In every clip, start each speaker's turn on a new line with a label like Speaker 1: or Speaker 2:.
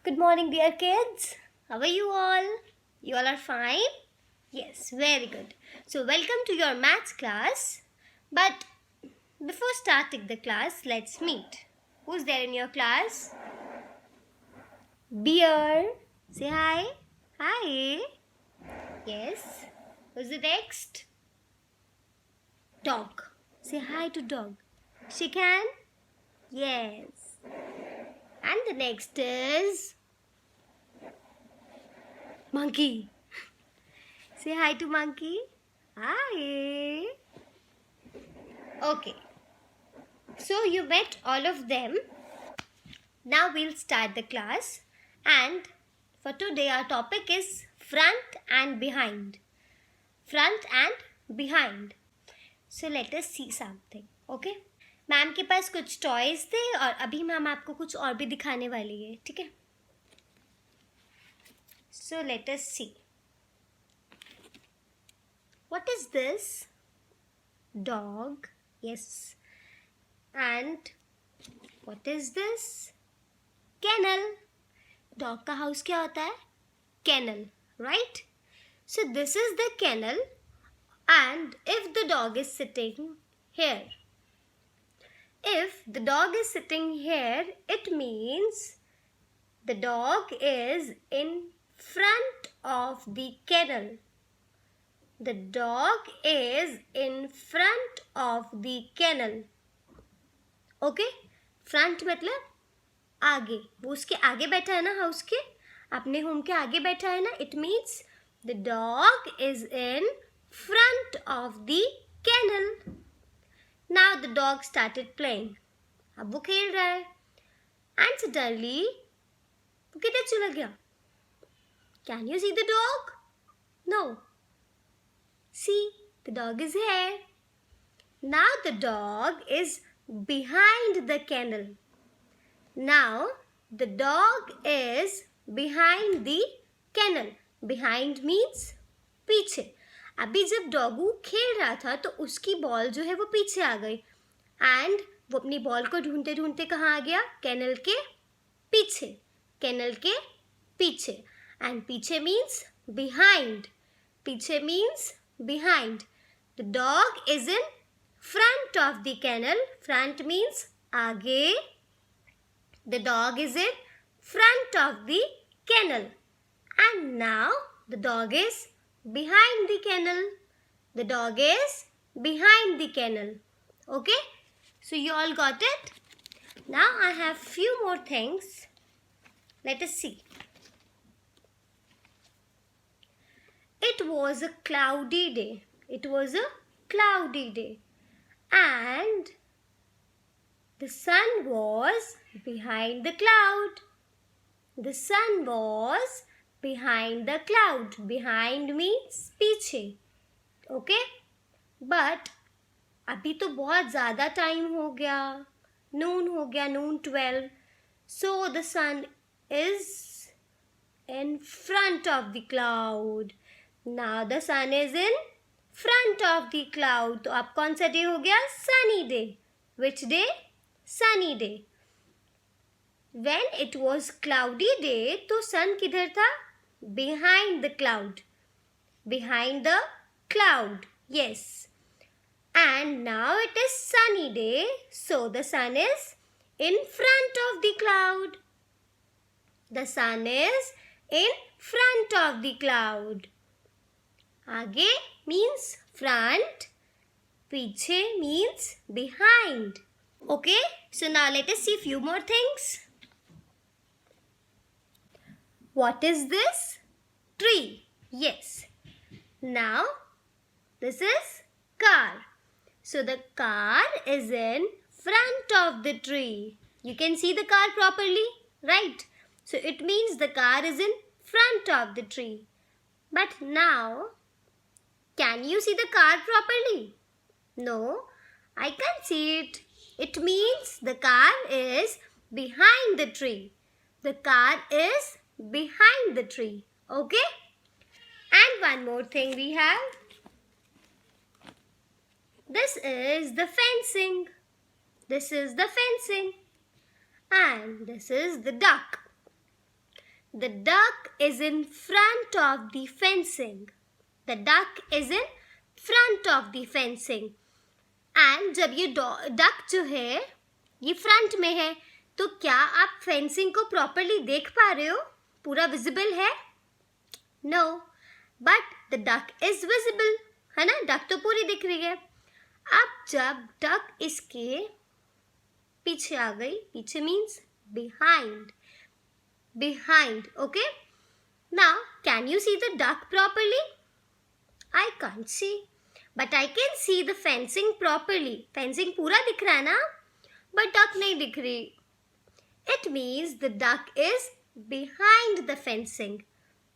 Speaker 1: Good morning, dear kids. How are you all? You all are fine? Yes, very good. So, welcome to your maths class. But before starting the class, let's meet. Who's there in your class? Bear. Say hi. Hi. Yes. Who's the next? Dog. Say hi to dog. Shake hand. Yes. And the next is monkey. Say hi to monkey. Hi. Okay. So you met all of them. Now we'll start the class. And for today our topic is front and behind. Front and behind. So let us see something. Okay? Ma'am के पास कुछ toys थे और अभी ma'am आपको कुछ और भी दिखाने वाली है. ठीक है? So let us see. What is this? Dog. Yes. And what is this? Kennel. Dog का house क्या होता है? Kennel, right? So this is the kennel, and if the dog is sitting here, it means the dog is in front of the kennel. The dog is in front of the kennel. Okay? Front मतलब आगे. वो उसके आगे बैठा है ना house के, अपने होम के आगे बैठा है ना. It means the dog is in front of the kennel. Now the dog started playing. अब वो खेल रहा है. And suddenly वो किधर चला गया? Can you see the dog? No. See, the dog is here. Now the dog is behind the kennel. Now the dog is behind the kennel. Behind means पीछे. अभी जब डॉगू खेल रहा था तो उसकी बॉल जो है वो पीछे आ गई. एंड वो अपनी बॉल को ढूंढते ढूंढते कहाँ आ गया? कैनल के पीछे. कैनल के पीछे. एंड पीछे मीन्स बिहाइंड. पीछे means behind. The dog is in front of the kennel. Front means आगे. The dog is in front of the kennel. And now the dog is behind the kennel. The dog is behind the kennel. Okay? So you all got it? Now I have few more things. Let us see. It was a cloudy day. It was a cloudy day. And the sun was behind the cloud. The sun was behind the cloud. Behind means पीछे. Okay? But अभी तो बहुत ज़्यादा time हो गया. Noon हो गया. Noon 12. So the sun is in front of the cloud. Now the sun is in front of the cloud. तो अब कौन सा डे हो गया? Sunny day. Which day? Sunny day. When it was cloudy day, तो sun किधर था? Behind the cloud. Behind the cloud. Yes. And now it is sunny day, so the sun is in front of the cloud. The sun is in front of the cloud. आगे means front, पीछे means behind. Okay, so now let us see few more things. What is this? Tree. Yes. Now this is car. So the car is in front of the tree. You can see the car properly, right? So it means the car is in front of the tree. But now, can you see the car properly? No, I can't see it. It means the car is behind the tree. The car is behind the tree. Okay? And one more thing we have. This is the fencing. This is the fencing. And this is the duck. The duck is in front of the fencing. The duck is in front of the fencing. And जब ये duck जो है ये front में है तो क्या आप फेंसिंग को प्रॉपरली देख पा रहे हो? पूरा विजिबल है? No, but the duck is visible. है ना? डक तो पूरी दिख रही है. अब जब डक इसके पीछे आ गई, पीछे means behind. Behind, okay? Now, can you see the duck properly? I can't see. But I can see the fencing properly. Fencing पूरा दिख रहा है ना? But duck नहीं दिख रही. It means the duck is behind the fencing.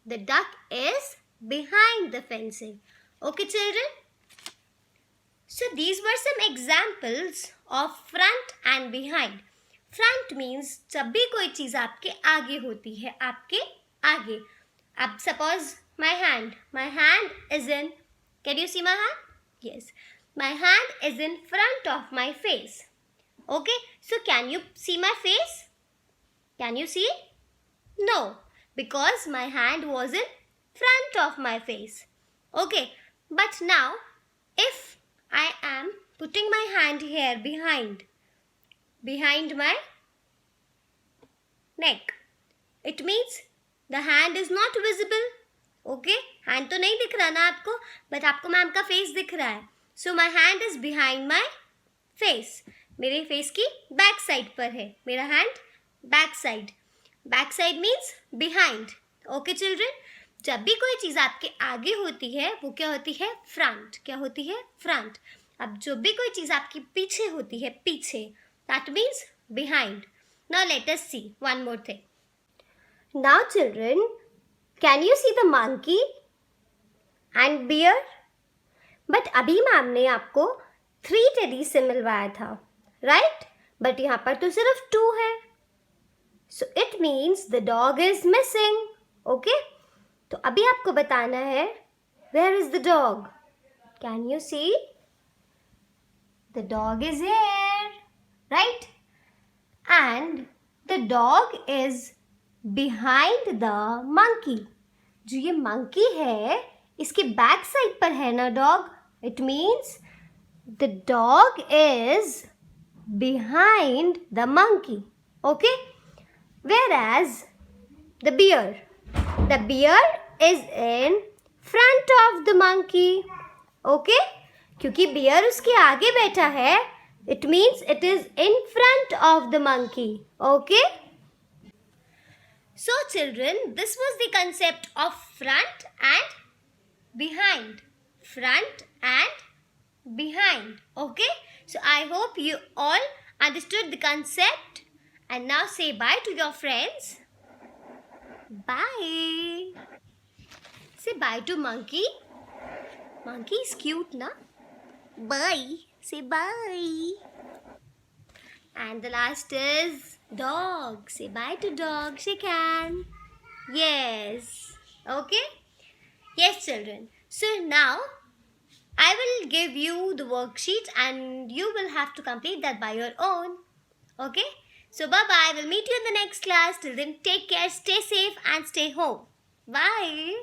Speaker 1: The duck is behind the fencing. Okay, children? So these were some examples of front and behind. Front means जब भी कोई चीज़ आपके आगे होती है, आपके आगे. अब suppose my hand is in. Can you see my hand? Yes. My hand is in front of my face. Okay. So can you see my face? Can you see? No, because my hand was in front of my face. Okay. But now, if I am putting my hand here behind my neck, it means the hand is not visible. Okay, hand तो नहीं दिख रहा ना आपको, but आपको ma'am का face दिख रहा है. So my hand is behind my face. मेरे face की back side पर है. मेरा hand back side. Back side means behind. Okay children? जब भी कोई चीज़ आपके आगे होती है वो क्या होती है? फ्रंट. क्या होती है? फ्रंट. अब जो भी कोई चीज़ आपके पीछे होती है, पीछे, that means behind. Now let us see one more thing. Now children, can you see the monkey and bear? But अभी मैम ने आपको 3 टेडी से मिलवाया था, right? But यहाँ पर तो सिर्फ 2 है. So it means the dog is missing. Okay? तो अभी आपको बताना है where is the dog? Can you see? The dog is here, right? And the dog is behind the monkey. जो ये monkey है इसके बैक साइड पर है ना dog. It means the dog is behind the monkey. Okay? Whereas the bear is in front of the monkey. Okay? क्योंकि bear उसके आगे बैठा है, it means it is in front of the monkey. Okay? So children, this was the concept of front and behind. Front and behind. Okay? So I hope you all understood the concept. And now say bye to your friends. Bye. Say bye to monkey. Monkey is cute, na? Bye. Say bye. And the last is dog. Say bye to dog. Shake hand. Yes. Okay? Yes, children. So now I will give you the worksheet and you will have to complete that by your own. Okay? So bye-bye. We'll meet you in the next class. Till then, take care, stay safe and stay home. Bye.